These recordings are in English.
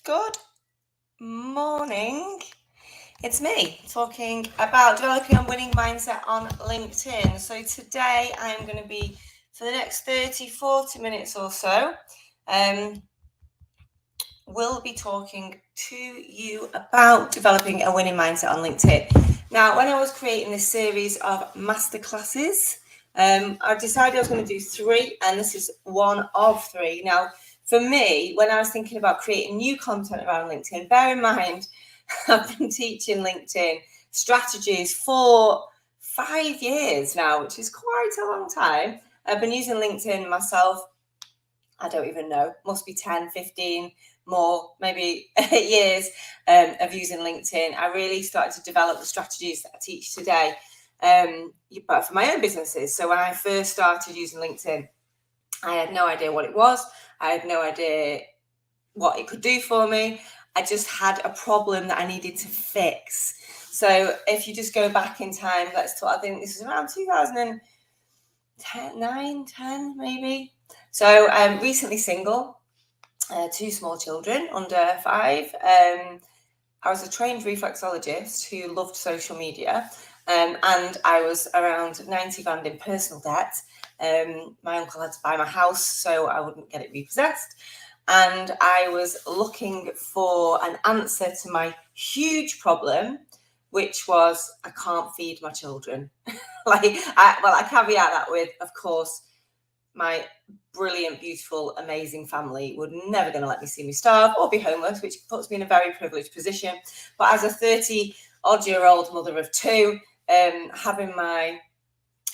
Good morning. It's me talking about developing a winning mindset on LinkedIn. So today I'm going to be, for the next 30, 40 minutes or so, we'll be talking to you about developing a winning mindset on LinkedIn. Now, when I was creating this series of masterclasses, I decided I was going to do 3, and this is one of 3. Now, for me, when I was thinking about creating new content around LinkedIn, bear in mind, I've been teaching LinkedIn strategies for 5 years now, which is quite a long time. I've been using LinkedIn myself, I don't even know, must be 10, 15 more, maybe years of using LinkedIn. I really started to develop the strategies that I teach today, but for my own businesses. So when I first started using LinkedIn, I had no idea what it was. I had no idea what it could do for me. I just had a problem that I needed to fix. So if you just go back in time, let's talk, I think this is around 2010 maybe. So I'm recently single, 2 small children under 5. I was a trained reflexologist who loved social media, and I was around 90 grand in personal debt. My uncle had to buy my house so I wouldn't get it repossessed. And I was looking for an answer to my huge problem, which was I can't feed my children. I caveat that with, of course, my brilliant, beautiful, amazing family were never going to let me see me starve or be homeless, which puts me in a very privileged position. But as a 30-odd-year-old mother of 2, having my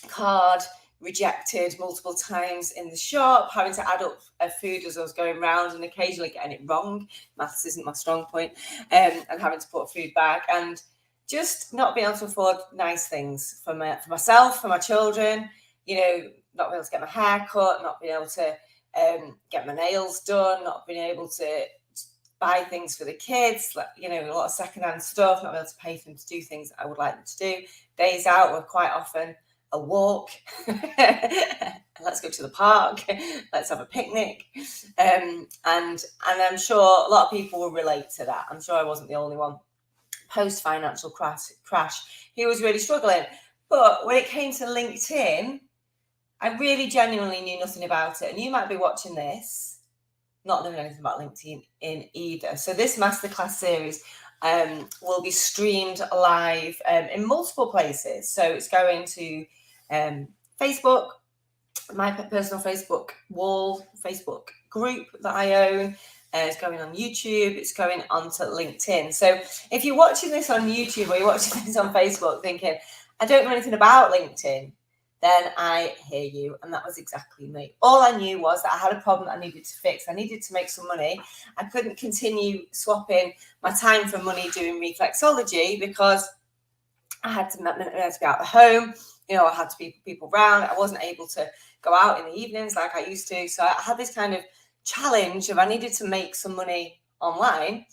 card rejected multiple times in the shop, having to add up food as I was going round and occasionally getting it wrong, maths isn't my strong point, and having to put food back, and just not being able to afford nice things for myself, for my children, not being able to get my hair cut, not being able to get my nails done, not being able to buy things for the kids, a lot of secondhand stuff, not being able to pay for them to do things that I would like them to do. Days out were quite often a walk. Let's go to the park. Let's have a picnic. And I'm sure a lot of people will relate to that. I'm sure I wasn't the only one. Post-financial crash, he was really struggling. But when it came to LinkedIn, I really genuinely knew nothing about it. And you might be watching this not knowing anything about LinkedIn either. So this masterclass series will be streamed live in multiple places. So it's going to Facebook, my personal Facebook wall, Facebook group that I own. It's going on YouTube. It's going onto LinkedIn. So if you're watching this on YouTube or you're watching this on Facebook thinking, I don't know anything about LinkedIn, then I hear you. And that was exactly me. All I knew was that I had a problem that I needed to fix. I needed to make some money. I couldn't continue swapping my time for money doing reflexology because I had to be out of the home. I had to be people around. I wasn't able to go out in the evenings like I used to. So I had this kind of challenge of I needed to make some money online.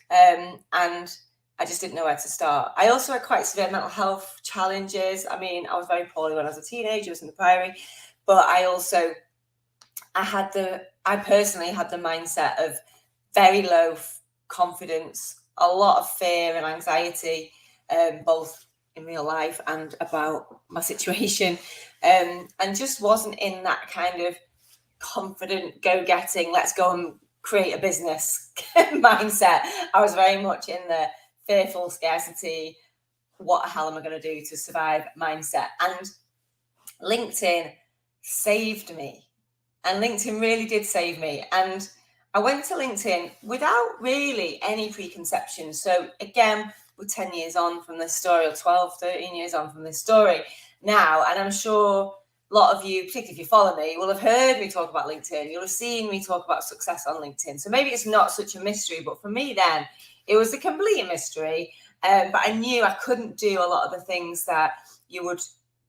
And I just didn't know where to start. I also had quite severe mental health challenges. I mean, I was very poorly when I was a teenager. I was in the Priory. But I personally had the mindset of very low confidence, a lot of fear and anxiety, both in real life and about my situation, and just wasn't in that kind of confident, go-getting, let's go and create a business mindset. I was very much in the fearful, scarcity, what the hell am I going to do to survive mindset. And LinkedIn saved me. And LinkedIn really did save me. And I went to LinkedIn without really any preconceptions. So again, we're 10 years on from this story, or 12, 13 years on from this story now. And I'm sure a lot of you, particularly if you follow me, will have heard me talk about LinkedIn. You'll have seen me talk about success on LinkedIn. So maybe it's not such a mystery, but for me then, it was a complete mystery. But I knew I couldn't do a lot of the things that you would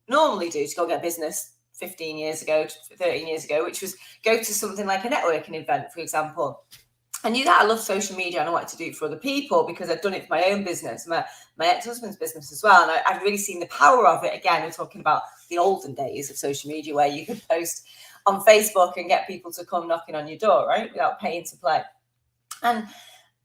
normally do to go get business 15 years ago, 13 years ago, which was go to something like a networking event, for example. I knew that I loved social media and I wanted to do it for other people because I'd done it for my own business, my ex-husband's business as well. And I'd really seen the power of it. Again, we're talking about the olden days of social media where you could post on Facebook and get people to come knocking on your door, right, without paying to play. And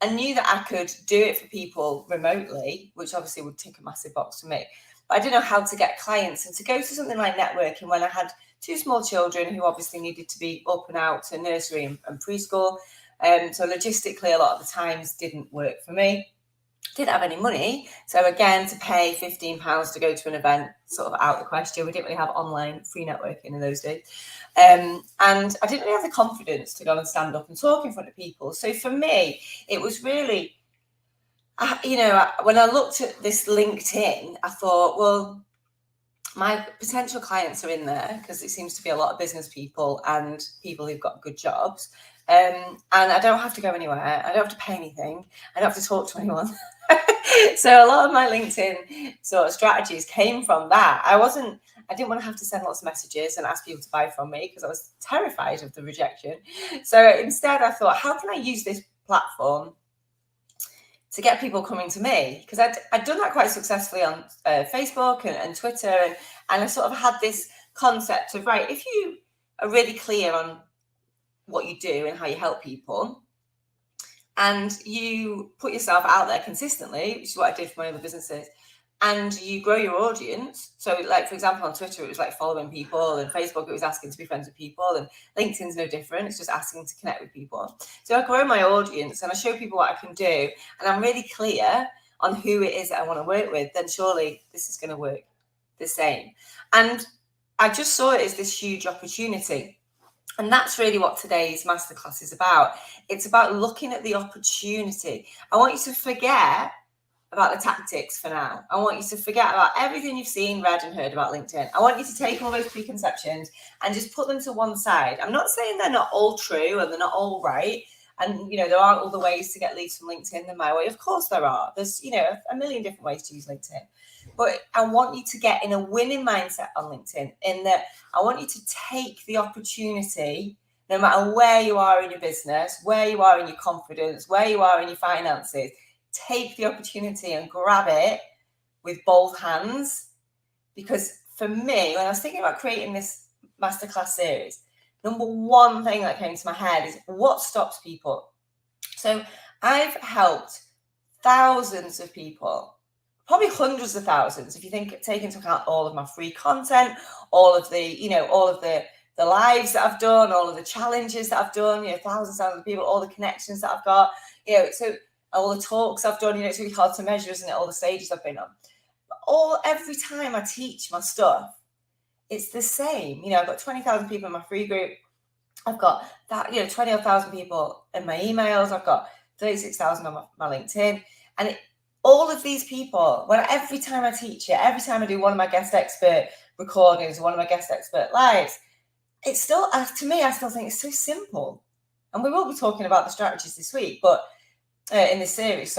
I knew that I could do it for people remotely, which obviously would tick a massive box for me. But I didn't know how to get clients and to go to something like networking when I had 2 small children who obviously needed to be up and out to nursery and preschool. So logistically, a lot of the times didn't work for me. Didn't have any money. So again, to pay £15 to go to an event, sort of out the question. We didn't really have online free networking in those days. And I didn't really have the confidence to go and stand up and talk in front of people. So for me, it was really, when I looked at this LinkedIn, I thought, well, my potential clients are in there because it seems to be a lot of business people and people who've got good jobs. And I don't have to go anywhere. I don't have to pay anything. I don't have to talk to anyone. So a lot of my LinkedIn sort of strategies came from that. I didn't want to have to send lots of messages and ask people to buy from me because I was terrified of the rejection. So instead I thought, how can I use this platform to get people coming to me? Because I'd done that quite successfully on Facebook and Twitter. And I sort of had this concept of, right, if you are really clear on what you do and how you help people, and you put yourself out there consistently, which is what I did for my other businesses, and you grow your audience. So like, for example, on Twitter, it was like following people, and Facebook, it was asking to be friends with people, and LinkedIn's no different. It's just asking to connect with people. So I grow my audience and I show people what I can do, and I'm really clear on who it is that I want to work with, then surely this is going to work the same. And I just saw it as this huge opportunity. And that's really what today's masterclass is about. It's about looking at the opportunity. I want you to forget about the tactics for now. I want you to forget about everything you've seen, read, and heard about LinkedIn. I want you to take all those preconceptions and just put them to one side. I'm not saying they're not all true and they're not all right. And, there aren't other ways to get leads from LinkedIn than my way. Of course there are. There's, a million different ways to use LinkedIn. But I want you to get in a winning mindset on LinkedIn, in that I want you to take the opportunity, no matter where you are in your business, where you are in your confidence, where you are in your finances. Take the opportunity and grab it with both hands. Because for me, when I was thinking about creating this masterclass series, number one thing that came to my head is what stops people. So I've helped thousands of people, probably hundreds of thousands, if you take into account all of my free content, all of the lives that I've done, all of the challenges that I've done, thousands of people, all the connections that I've got, so all the talks I've done, it's really hard to measure, isn't it? All the stages I've been on. Every time I teach my stuff, it's the same. I've got 20,000 people in my free group. I've got that, 20,000 people in my emails. I've got 36,000 on my LinkedIn. And all of these people, every time I teach it, every time I do one of my guest expert recordings, one of my guest expert lives, it's still, to me, I still think it's so simple. And we will be talking about the strategies this week, but in this series,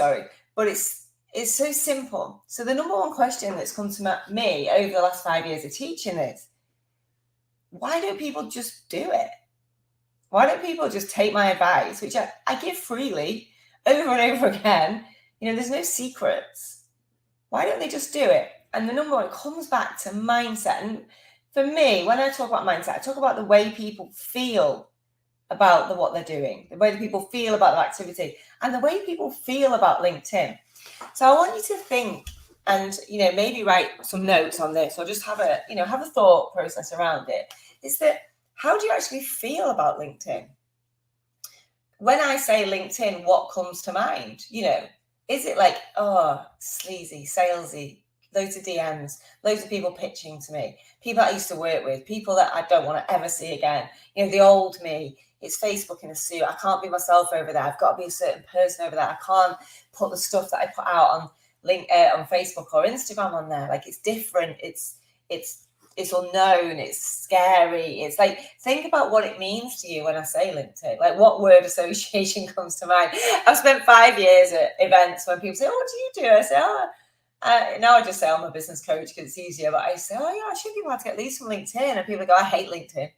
but it's so simple. So the number one question that's come to me over the last 5 years of teaching is, why don't people just do it? Why don't people just take my advice, which I give freely over and over again? There's no secrets. Why don't they just do it? And the number one comes back to mindset. And for me, when I talk about mindset, I talk about the way people feel about what they're doing, the way that people feel about the activity, and the way people feel about LinkedIn. So I want you to think and, maybe write some notes on this, or just have a thought process around it. Is that, how do you actually feel about LinkedIn? When I say LinkedIn, what comes to mind? Is it like, oh, sleazy, salesy, loads of DMs, loads of people pitching to me, people I used to work with, people that I don't want to ever see again, the old me? It's Facebook in a suit. I can't be myself over there. I've got to be a certain person over there. I can't put the stuff that I put out on on Facebook or Instagram on there. Like, it's different. It's unknown. It's scary. It's like, think about what it means to you when I say LinkedIn. Like, what word association comes to mind? I've spent 5 years at events when people say, "Oh, what do you do?" I say, now I just say I'm a business coach because it's easier. But I say, "Oh yeah, I should be able to get leads from LinkedIn." And people go, "I hate LinkedIn."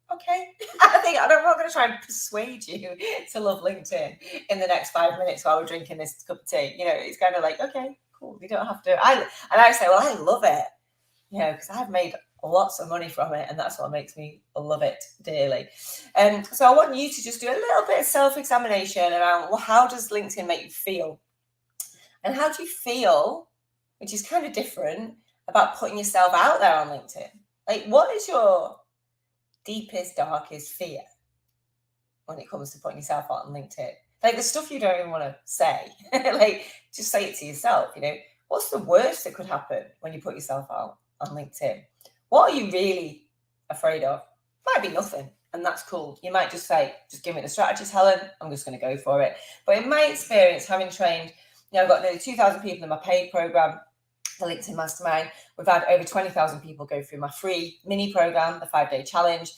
Okay. I'm not going to try and persuade you to love LinkedIn in the next 5 minutes while we're drinking this cup of tea. It's kind of like, okay, cool. We don't have to. I say, well, I love it, because I've made lots of money from it, and that's what makes me love it dearly. So I want you to just do a little bit of self-examination around, well, how does LinkedIn make you feel? And how do you feel, which is kind of different, about putting yourself out there on LinkedIn? Like, what is your deepest, darkest fear when it comes to putting yourself out on LinkedIn? Like the stuff you don't even want to say. Like, just say it to yourself, what's the worst that could happen when you put yourself out on LinkedIn? What are you really afraid of? Might be nothing, and that's cool. You might just say, just give me the strategies, Helen, I'm just going to go for it. But in my experience, having trained, I've got nearly 2,000 people in my paid program, the LinkedIn Mastermind. We've had over 20,000 people go through my free mini program, the 5-day challenge,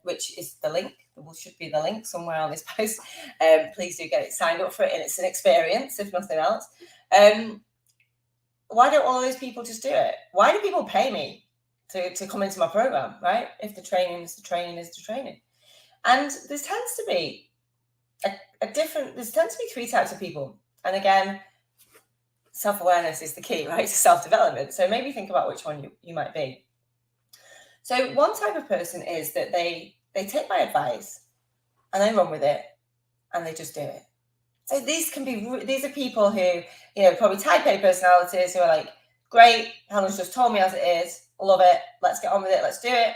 which is the link. There should be the link somewhere on this post. Please do get it signed up for it, and it's an experience, if nothing else. Why don't all those people just do it? Why do people pay me to come into my program, right? If the training is the training is the training. And there tends to be three types of people. And again, self-awareness is the key, right, to self-development. So maybe think about which one you might be. So one type of person is that they take my advice and they run with it and they just do it. So these are people who, probably type A personalities who are like, great, Helen's just told me as it is, love it, let's get on with it, let's do it.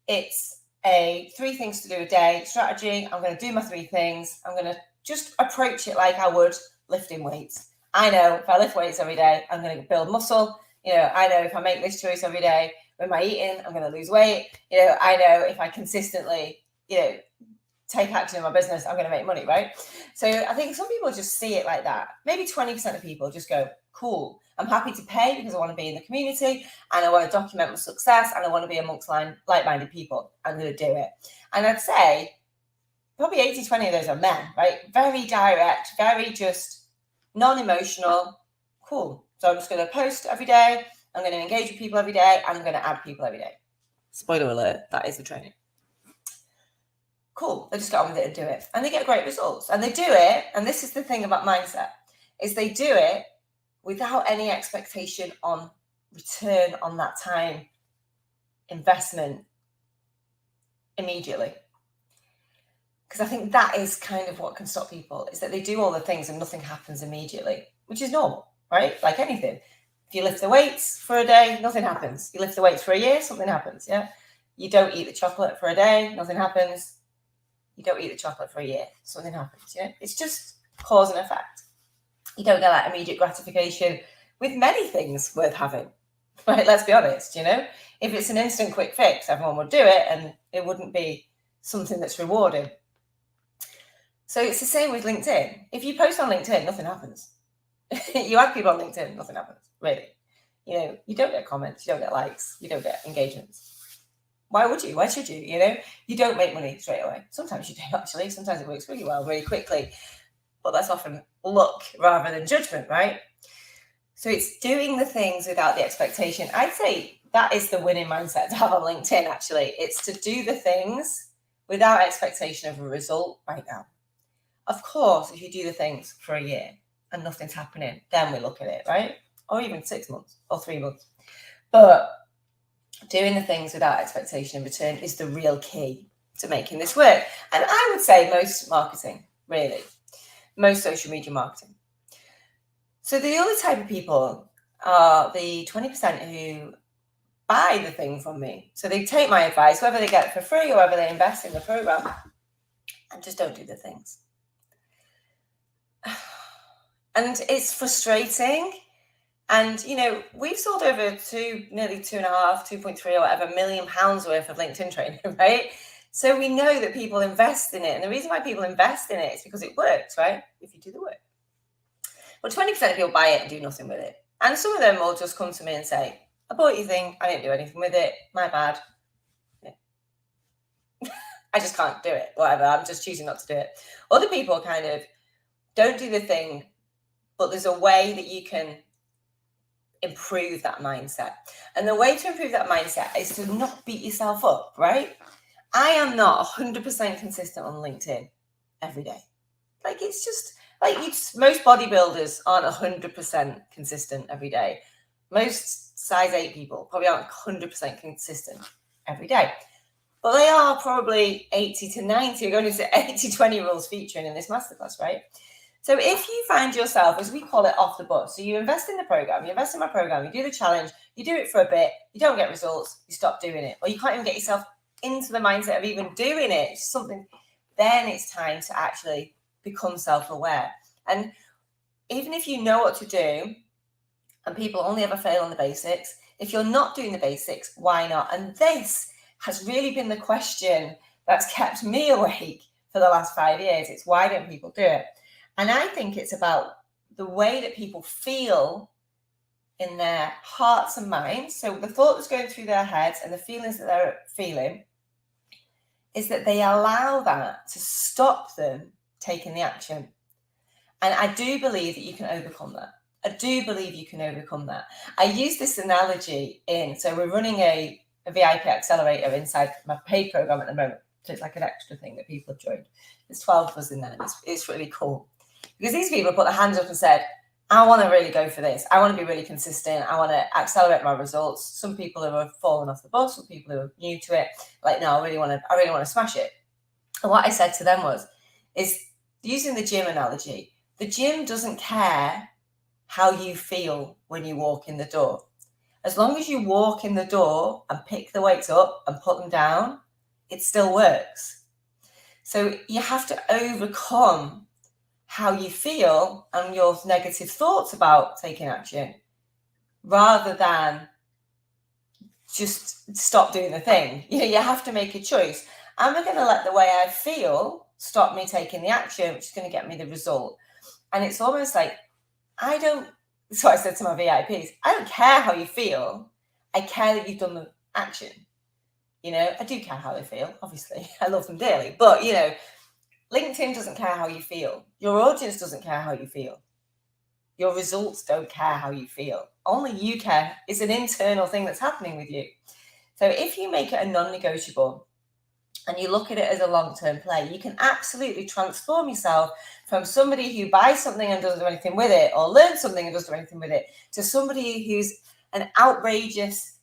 It's a 3 things to do a day strategy. I'm going to do my 3 things. I'm going to just approach it like I would lifting weights. I know if I lift weights every day, I'm going to build muscle. I know if I make this choice every day with my eating, I'm going to lose weight. I know if I consistently, take action in my business, I'm going to make money, right? So I think some people just see it like that. Maybe 20% of people just go, cool, I'm happy to pay because I want to be in the community and I want to document my success and I want to be amongst like-minded people. I'm going to do it. And I'd say probably 80-20 of those are men, right? Very direct, very just non-emotional. Cool. So I'm just going to post every day. I'm going to engage with people every day. And I'm going to add people every day. Spoiler alert, that is the training. Cool. They just get on with it and do it. And they get great results. And they do it. And this is the thing about mindset, is they do it without any expectation on return on that time investment immediately. Because I think that is kind of what can stop people, is that they do all the things and nothing happens immediately, which is normal, right? Like anything. If you lift the weights for a day, nothing happens. You lift the weights for a year, something happens, yeah? You don't eat the chocolate for a day, nothing happens. You don't eat the chocolate for a year, something happens, yeah? It's just cause and effect. You don't get that immediate gratification with many things worth having, right? Let's be honest, If it's an instant quick fix, everyone would do it and it wouldn't be something that's rewarding. So it's the same with LinkedIn. If you post on LinkedIn, nothing happens. You add people on LinkedIn, nothing happens, really. You don't get comments, you don't get likes, you don't get engagements. Why would you? Why should you? You don't make money straight away. Sometimes you do, actually. Sometimes it works really well, really quickly. But that's often luck rather than judgment, right? So it's doing the things without the expectation. I'd say that is the winning mindset to have on LinkedIn, actually. It's to do the things without expectation of a result right now. Of course, if you do the things for a year and nothing's happening, then we look at it, right? Or even 6 months or 3 months. But doing the things without expectation in return is the real key to making this work. And I would say most marketing, really, most social media marketing. So the other type of people are the 20% who buy the thing from me. So they take my advice, whether they get it for free or whether they invest in the program, and just don't do the things. And it's frustrating. And, we've sold over nearly 2.3 or whatever million pounds worth of LinkedIn training, right? So we know that people invest in it. And the reason why people invest in it is because it works, right? If you do the work. But 20% of people buy it and do nothing with it. And some of them will just come to me and say, I bought your thing, I didn't do anything with it, my bad. Yeah. I just can't do it, whatever, I'm just choosing not to do it. Other people kind of don't do the thing, but there's a way that you can improve that mindset. And the way to improve that mindset is to not beat yourself up, right? I am not 100% consistent on LinkedIn every day. Like, it's just, most bodybuilders aren't 100% consistent every day. Most size 8 people probably aren't 100% consistent every day. But they are probably 80 to 90. We're going to 80-20 rules featuring in this masterclass, right? So if you find yourself, as we call it, off the bus, so you invest in the program, you invest in my program, you do the challenge, you do it for a bit, you don't get results, you stop doing it, or you can't even get yourself into the mindset of even doing it, it's something, then it's time to actually become self-aware. And even if you know what to do, and people only ever fail on the basics, if you're not doing the basics, why not? And this has really been the question that's kept me awake for the last 5 years. It's why don't people do it? And I think it's about the way that people feel in their hearts and minds. So the thought that's going through their heads and the feelings that they're feeling is that they allow that to stop them taking the action. And I do believe that you can overcome that. I do believe you can overcome that. I use this analogy so we're running a VIP accelerator inside my paid program at the moment. So it's like an extra thing that people have joined. There's 12 of us in there. It's really cool. Because these people put their hands up and said, I want to really go for this. I want to be really consistent. I want to accelerate my results. Some people who have fallen off the bus, some people who are new to it, like, no, I really want to smash it. And what I said to them is using the gym analogy, the gym doesn't care how you feel when you walk in the door. As long as you walk in the door and pick the weights up and put them down, it still works. So you have to overcome how you feel and your negative thoughts about taking action rather than just stop doing the thing. You have to make a choice. Am I going to let the way I feel stop me taking the action, which is going to get me the result? And it's almost like, that's what I said to my VIPs, I don't care how you feel. I care that you've done the action. I do care how they feel, obviously. I love them dearly. But, LinkedIn doesn't care how you feel. Your audience doesn't care how you feel. Your results don't care how you feel. Only you care. It's an internal thing that's happening with you. So if you make it a non-negotiable and you look at it as a long-term play, you can absolutely transform yourself from somebody who buys something and doesn't do anything with it, or learns something and doesn't do anything with it, to somebody who's an outrageous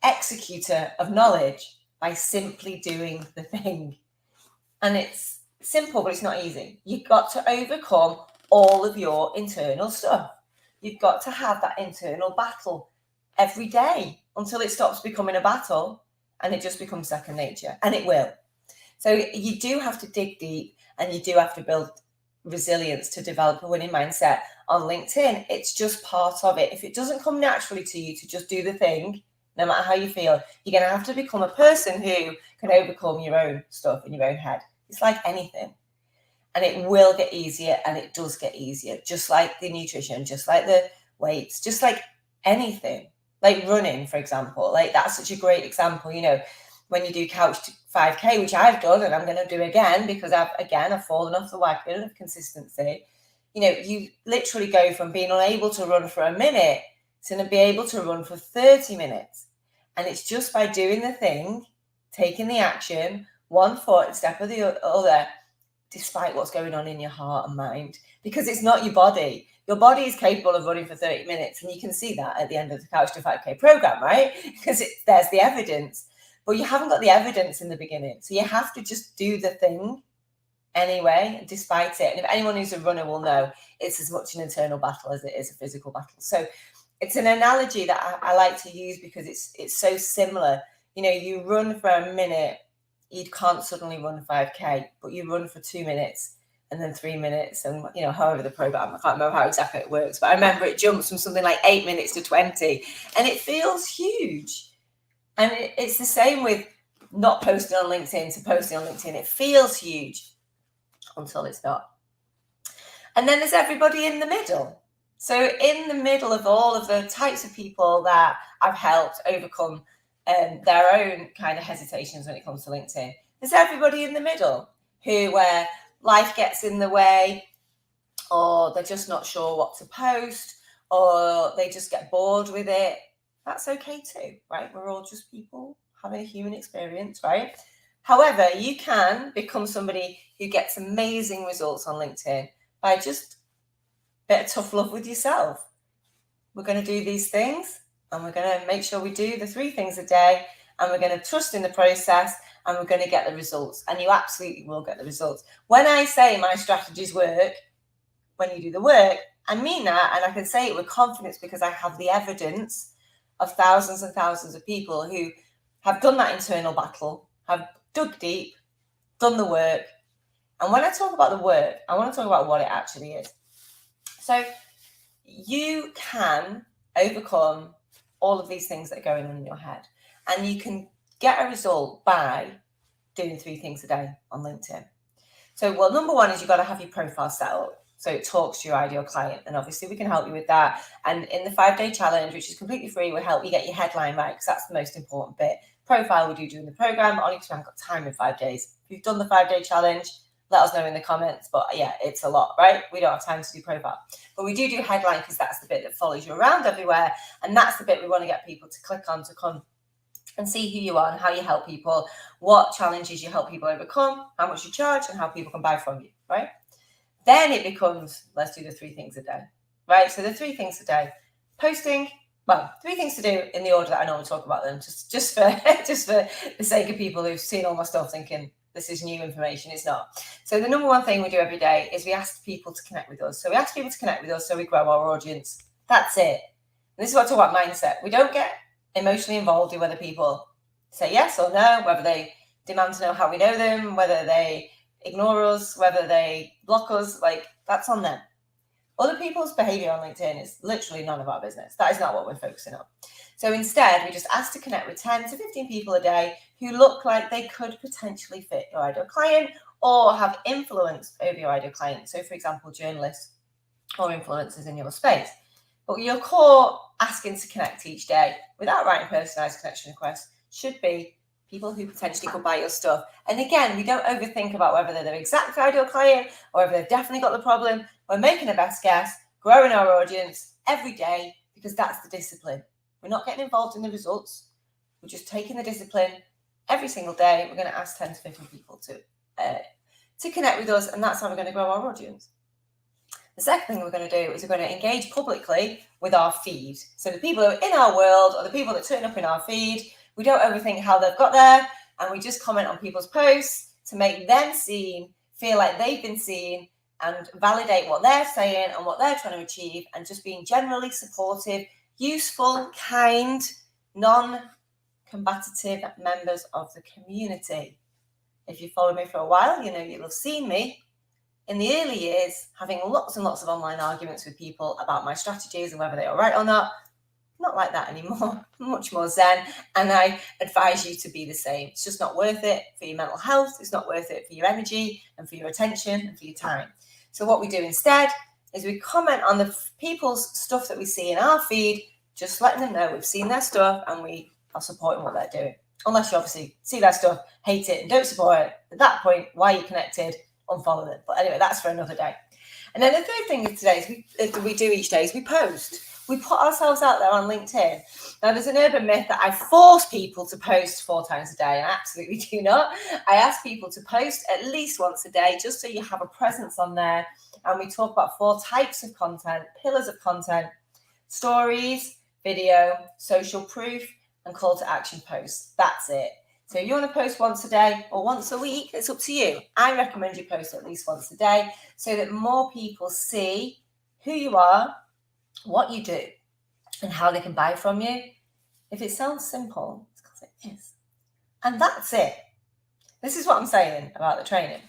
executor of knowledge by simply doing the thing. And it's simple, but it's not easy. You've got to overcome all of your internal stuff. You've got to have that internal battle every day until it stops becoming a battle and it just becomes second nature, and it will. So you do have to dig deep, and you do have to build resilience to develop a winning mindset on LinkedIn. It's just part of it. If it doesn't come naturally to you to just do the thing, no matter how you feel, you're going to have to become a person who can overcome your own stuff in your own head. It's like anything. And it will get easier, and it does get easier, just like the nutrition, just like the weights, just like anything, like running, for example. Like, that's such a great example, when you do couch 5K, which I've done and I'm going to do again because I've fallen off the wagon of consistency. You literally go from being unable to run for a minute to be able to run for 30 minutes. And it's just by doing the thing, taking the action, one foot step of the other, despite what's going on in your heart and mind, because it's not your body. Your body is capable of running for 30 minutes, and you can see that at the end of the Couch to 5K program, right? Because there's the evidence, but you haven't got the evidence in the beginning. So you have to just do the thing anyway, despite it. And if anyone who's a runner will know, it's as much an internal battle as it is a physical battle. So it's an analogy that I like to use because it's so similar. You run for a minute, you can't suddenly run 5K, but you run for 2 minutes and then 3 minutes, and however the program, I can't remember how exactly it works, but I remember it jumps from something like 8 minutes to 20, and it feels huge. And it's the same with not posting on LinkedIn to posting on LinkedIn. It feels huge until it's not. And then there's everybody in the middle. So in the middle of all of the types of people that I've helped overcome their own kind of hesitations when it comes to LinkedIn, there's everybody in the middle where life gets in the way, or they're just not sure what to post, or they just get bored with it. That's okay too, right? We're all just people having a human experience, right? However, you can become somebody who gets amazing results on LinkedIn by just a bit of tough love with yourself. We're going to do these things. and we're going to make sure we do the 3 things a day, and we're going to trust in the process, and we're going to get the results. And you absolutely will get the results. When I say my strategies work, when you do the work, I mean that, and I can say it with confidence because I have the evidence of thousands and thousands of people who have done that internal battle, have dug deep, done the work. And when I talk about the work, I want to talk about what it actually is. So you can overcome all of these things that are going on in your head, and you can get a result by doing 3 things a day on LinkedIn. So, well, number 1 is you've got to have your profile set up so it talks to your ideal client, and obviously we can help you with that. And in the 5-day challenge, which is completely free, we'll help you get your headline right, because that's the most important bit. Profile we do during the program, only because we haven't got time in 5 days. If you've done the 5-day challenge, let us know in the comments. But yeah, it's a lot, right? We don't have time to do profile, but we do headline, because that's the bit that follows you around everywhere, and that's the bit we want to get people to click on to come and see who you are and how you help people, what challenges you help people overcome, how much you charge, and how people can buy from you, right? Then it becomes, let's do the 3 things a day, right? So the 3 things a day, posting, well, 3 things to do in the order that I normally talk about them, just for the sake of people who've seen all my stuff thinking this is new information. It's not. So the number 1 thing we do every day is we ask people to connect with us. So we ask people to connect with us so we grow our audience. That's it. And this is what I talk about mindset. We don't get emotionally involved in whether people say yes or no, whether they demand to know how we know them, whether they ignore us, whether they block us. Like, that's on them. Other people's behavior on LinkedIn is literally none of our business. That is not what we're focusing on. So instead, we just ask to connect with 10 to 15 people a day who look like they could potentially fit your ideal client or have influence over your ideal client. So, for example, journalists or influencers in your space. But your core asking to connect each day without writing personalized connection requests should be people who potentially could buy your stuff. And again, we don't overthink about whether they're the exact ideal client or whether they've definitely got the problem. We're making a best guess, growing our audience every day, because that's the discipline. We're not getting involved in the results. We're just taking the discipline every single day. We're going to ask 10 to 15 people to connect with us, and that's how we're going to grow our audience. The second thing we're going to do is we're going to engage publicly with our feed. So the people who are in our world, or the people that turn up in our feed, we don't overthink how they've got there, and we just comment on people's posts to make them seen, feel like they've been seen, and validate what they're saying and what they're trying to achieve, and just being generally supportive, useful, kind, non-combative members of the community. If you followed me for a while, you know you'll have seen me in the early years having lots and lots of online arguments with people about my strategies and whether they are right or not. Not like that anymore, much more zen, and I advise you to be the same. It's just not worth it for your mental health. It's not worth it for your energy and for your attention and for your time. So what we do instead is we comment on the people's stuff that we see in our feed, just letting them know we've seen their stuff and we are supporting what they're doing. Unless you obviously see their stuff, hate it, and don't support it. At that point, why are you connected? Unfollow them. But anyway, that's for another day. And then the third thing today is we do each day is we post. We put ourselves out there on LinkedIn. Now, there's an urban myth that I force people to post 4 times a day, and I absolutely do not. I ask people to post at least once a day, just so you have a presence on there. And we talk about 4 types of content, pillars of content: stories, video, social proof, and call to action posts. That's it. So if you want to post once a day or once a week, it's up to you. I recommend you post at least once a day so that more people see who you are, what you do, and how they can buy from you. If it sounds simple, it's because it is. And that's it. This is what I'm saying about the training.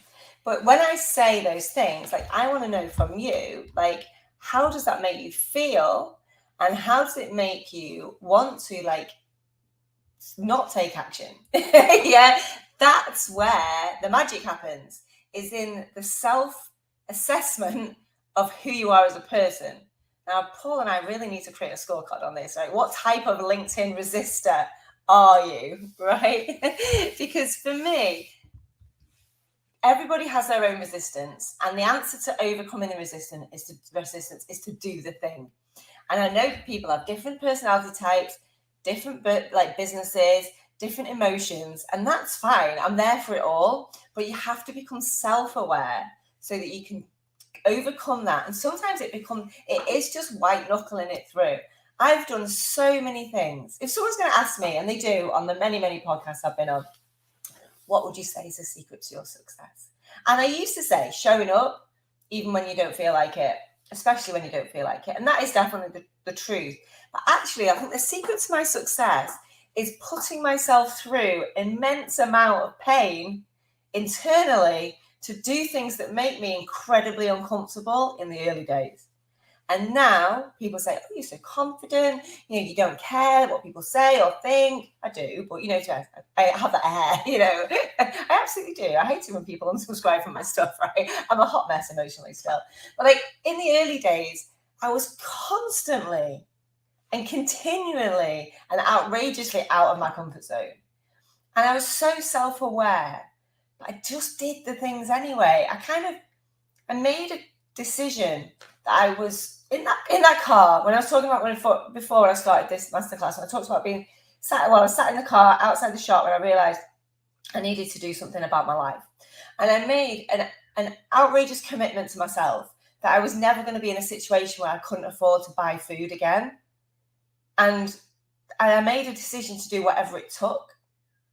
But when I say those things, like, I want to know from you, like, how does that make you feel? And how does it make you want to, like, not take action? Yeah, that's where the magic happens, is in the self-assessment of who you are as a person. Now, Paul and I really need to create a scorecard on this, right? What type of LinkedIn resistor are you, right? Because for me, everybody has their own resistance, and the answer to overcoming the resistance is to do the thing. And I know people have different personality types, different businesses, different emotions, and that's fine. I'm there for it all, but you have to become self-aware so that you can overcome that. And sometimes it is just white knuckling it through. I've done so many things. If someone's going to ask me, and they do on the many, many podcasts I've been on, what would you say is the secret to your success? And I used to say showing up even when you don't feel like it, especially when you don't feel like it. And that is definitely the truth. But actually, I think the secret to my success is putting myself through immense amount of pain internally to do things that make me incredibly uncomfortable in the early days. And now people say, oh, you're so confident, you don't care what people say or think. I do, but I have that air, I absolutely do. I hate it when people unsubscribe from my stuff, right? I'm a hot mess emotionally still. But like in the early days, I was constantly and continually and outrageously out of my comfort zone. And I was so self-aware, but I just did the things anyway. I made a decision that I was in that car when I was talking about before I started this masterclass. And I talked about being I was sat in the car outside the shop when I realized I needed to do something about my life. And I made an outrageous commitment to myself that I was never going to be in a situation where I couldn't afford to buy food again. And I made a decision to do whatever it took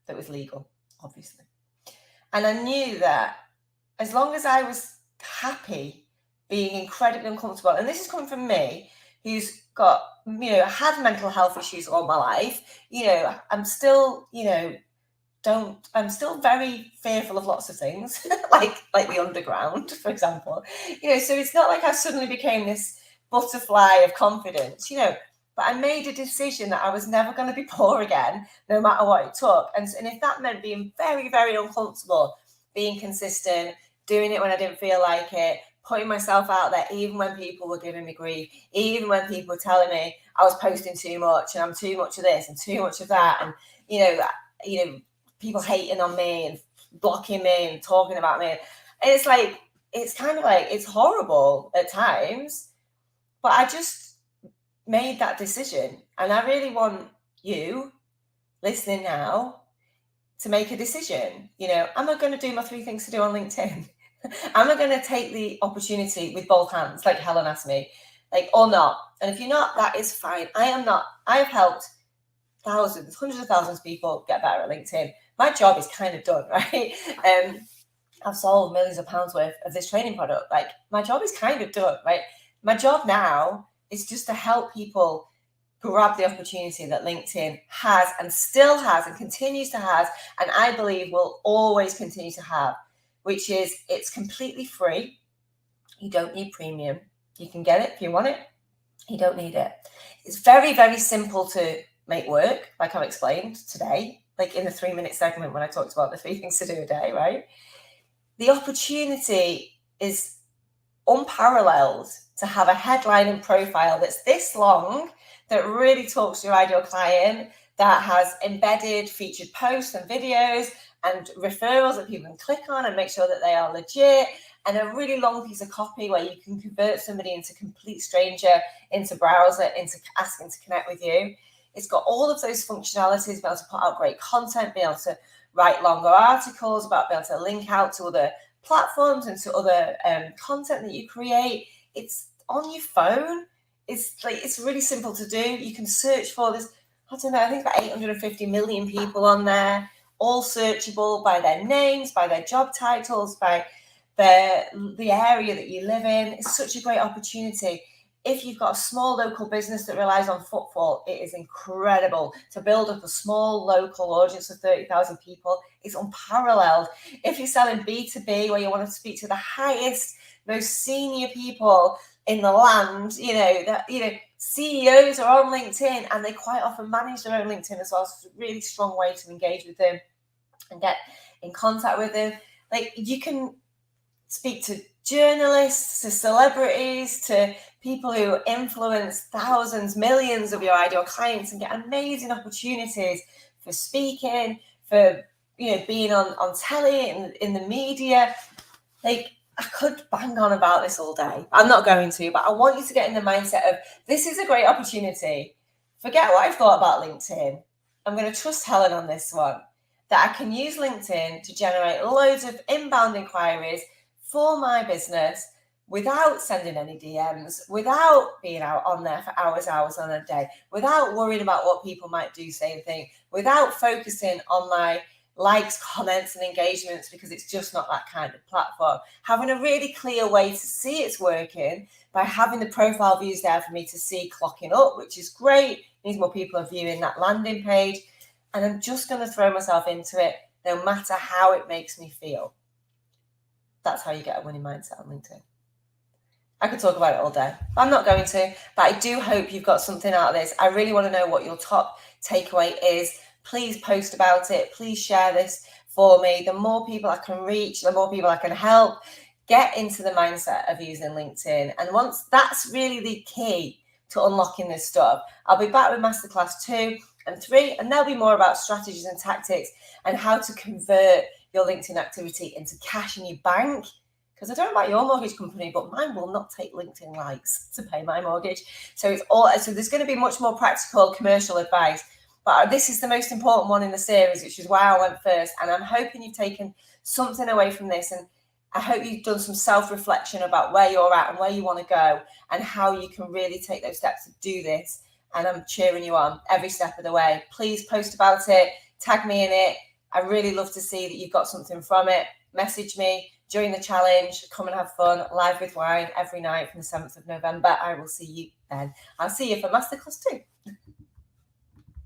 that was legal, obviously. And I knew that as long as I was happy being incredibly uncomfortable, and this is coming from me, who's got, had mental health issues all my life, I'm still, I'm still very fearful of lots of things, like the underground, for example, so it's not like I suddenly became this butterfly of confidence, but I made a decision that I was never going to be poor again, no matter what it took. And if that meant being very, very uncomfortable, being consistent, doing it when I didn't feel like it, putting myself out there, even when people were giving me grief, even when people were telling me I was posting too much and I'm too much of this and too much of that. And, people hating on me and blocking me and talking about me. And it's like, it's kind of like, it's horrible at times, but I just made that decision. And I really want you listening now to make a decision. Am I going to do my 3 things to do on LinkedIn? Am I going to take the opportunity with both hands, like Helen asked me, or not? And if you're not, that is fine. I am not. I have helped thousands, hundreds of thousands of people get better at LinkedIn. My job is kind of done, right? I've sold millions of pounds worth of this training product. Like, my job is kind of done, right? My job now is just to help people grab the opportunity that LinkedIn has and still has and continues to have, and I believe will always continue to have, which is it's completely free. You don't need premium. You can get it if you want it. You don't need it. It's very, very simple to make work, like I've explained today, like in the 3-minute segment when I talked about the 3 things to do a day, right? The opportunity is unparalleled to have a headline and profile that's this long, that really talks to your ideal client, that has embedded featured posts and videos and referrals that people can click on and make sure that they are legit, and a really long piece of copy where you can convert somebody into complete stranger, into browser, into asking to connect with you. It's got all of those functionalities, be able to put out great content, be able to write longer articles, be able to link out to other platforms and to other content that you create. It's on your phone. It's really simple to do. You can search for this. I don't know, I think about 850 million people on there, all searchable by their names, by their job titles, by the area that you live in. It's such a great opportunity. If you've got a small local business that relies on footfall, it is incredible to build up a small local audience of 30,000 people. It's unparalleled. If you're selling B2B, where you want to speak to the highest, most senior people in the land, CEOs are on LinkedIn, and they quite often manage their own LinkedIn as well. So it's a really strong way to engage with them and get in contact with them. Like, you can speak to journalists, to celebrities, to people who influence thousands, millions of your ideal clients, and get amazing opportunities for speaking, for being on telly and in the media. Like, I could bang on about this all day. I'm not going to, but I want you to get in the mindset of, this is a great opportunity. Forget what I've thought about LinkedIn. I'm going to trust Helen on this one, that I can use LinkedIn to generate loads of inbound inquiries for my business without sending any DMs, without being out on there for hours on a day, without worrying about what people might do, say, and think, without focusing on my likes, comments, and engagements, because it's just not that kind of platform. Having a really clear way to see it's working by having the profile views there for me to see clocking up, which is great. Means more people are viewing that landing page. And I'm just going to throw myself into it, no matter how it makes me feel. That's how you get a winning mindset on LinkedIn. I could talk about it all day. I'm not going to, but I do hope you've got something out of this. I really want to know what your top takeaway is. Please post about it. Please share this for me. The more people I can reach, the more people I can help get into the mindset of using LinkedIn. And once that's really the key to unlocking this stuff, I'll be back with Masterclass 2 and 3, and there'll be more about strategies and tactics and how to convert your LinkedIn activity into cash in your bank. Because I don't know about your mortgage company, but mine will not take LinkedIn likes to pay my mortgage. So there's going to be much more practical commercial advice. But this is the most important one in the series, which is why I went first. And I'm hoping you've taken something away from this. And I hope you've done some self-reflection about where you're at and where you want to go and how you can really take those steps to do this. And I'm cheering you on every step of the way. Please post about it. Tag me in it. I really love to see that you've got something from it. Message me. Join the challenge. Come and have fun. Live with Wine every night from the 7th of November. I will see you then. I'll see you for Masterclass 2.